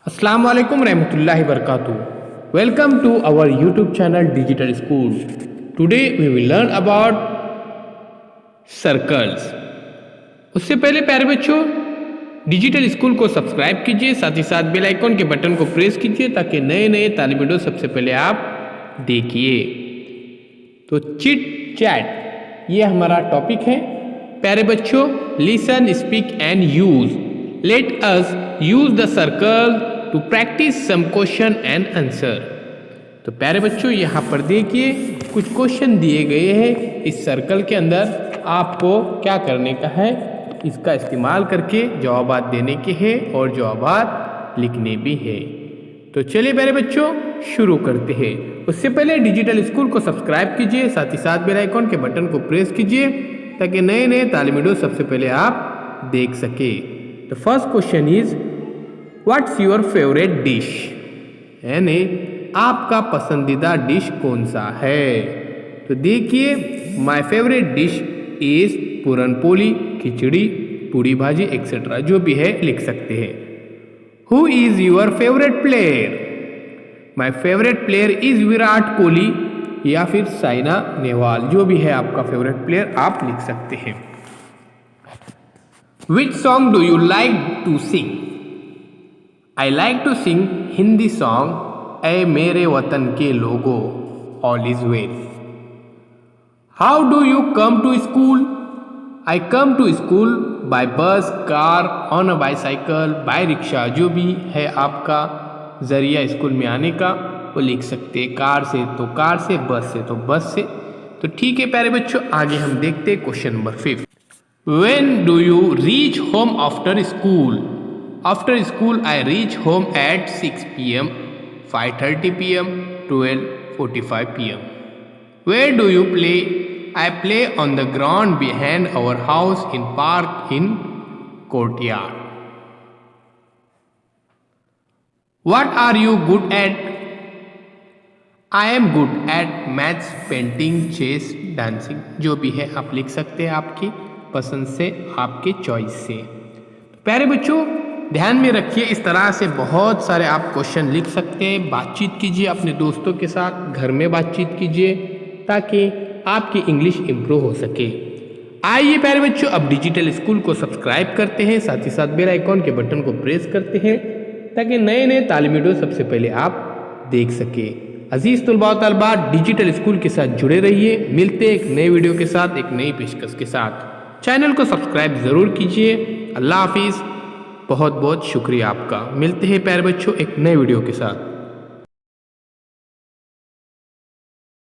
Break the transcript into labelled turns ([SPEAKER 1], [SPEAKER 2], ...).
[SPEAKER 1] Assalamu alaikum rahmatullahi barakatuh. Welcome to our YouTube channel Digital School. Today we will learn about circles. उससे पहले प्यारे बच्चों digital school को subscribe कीजिए, साथ ही साथ बेल आइकॉन के बटन को प्रेस कीजिए ताकि नए नए तालिम वीडियो सबसे पहले आप देखिए। तो चिट चैट ये हमारा टॉपिक है। प्यारे बच्चों listen, speak and use. Let us use the circle to practise some question and answer. तो प्यारे बच्चों यहाँ पर देखिए कुछ क्वेश्चन दिए गए हैं। इस सर्कल के अंदर आपको क्या करने का है, इसका इस्तेमाल करके जवाबात देने के हैं और जवाबात लिखने भी है। तो चलिए प्यारे बच्चों शुरू करते हैं। उससे पहले डिजिटल स्कूल को सब्सक्राइब कीजिए, साथ ही साथ बेल आइकॉन के बटन को प्रेस कीजिए ताकि नए नए तालिम वीडियो सबसे पहले आप देख सके। तो first question is what's your favourite dish, यानी आपका पसंदीदा डिश कौन सा है। तो देखिए my favourite dish is puran poli, खिचड़ी, पूड़ी भाजी एक्सेट्रा, जो भी है लिख सकते हैं। Who is your favourite player, my favourite player is Virat Kohli या फिर साइना नेहवाल, जो भी है आपका फेवरेट प्लेयर आप लिख सकते हैं। Which song do you like to sing, I like to sing Hindi song ए मेरे वतन के लोगो all is well. How do you come to school, I come to school by bus, car, on a bicycle, by rickshaw, जो भी है आपका जरिया स्कूल में आने का वो लिख सकते हैं। कार से तो कार से, बस से तो बस से। तो ठीक है प्यारे बच्चों आगे हम देखते हैं question number 5। When do you reach home after school, after school I reach home at 6 PM, 5:30 PM, 12:45 PM। Where do you play, I play on the ground behind our house in park in courtyard. What are you good at? I am good at maths, painting, chess, dancing, जो भी है आप लिख सकते हैं आपकी पसंद से, आपके चॉइस से। प्यारे बच्चों ध्यान में रखिए इस तरह से बहुत सारे आप क्वेश्चन लिख सकते हैं। बातचीत कीजिए अपने दोस्तों के साथ, घर में बातचीत कीजिए ताकि आपकी इंग्लिश इम्प्रूव हो सके। आइए प्यारे बच्चों अब डिजिटल स्कूल को सब्सक्राइब करते हैं, साथ ही साथ बेल आइकॉन के बटन को प्रेस करते हैं ताकि नए नए तालिम वीडियो सबसे पहले आप देख सके। अजीज तलबा व तलबा डिजिटल स्कूल के साथ जुड़े रहिए। मिलते हैं एक नए वीडियो के साथ, एक नई पेशकश के साथ। चैनल को सब्सक्राइब जरूर कीजिए। अल्लाह हाफिज़, बहुत बहुत शुक्रिया आपका। मिलते हैं प्यारे बच्चों एक नए वीडियो के साथ।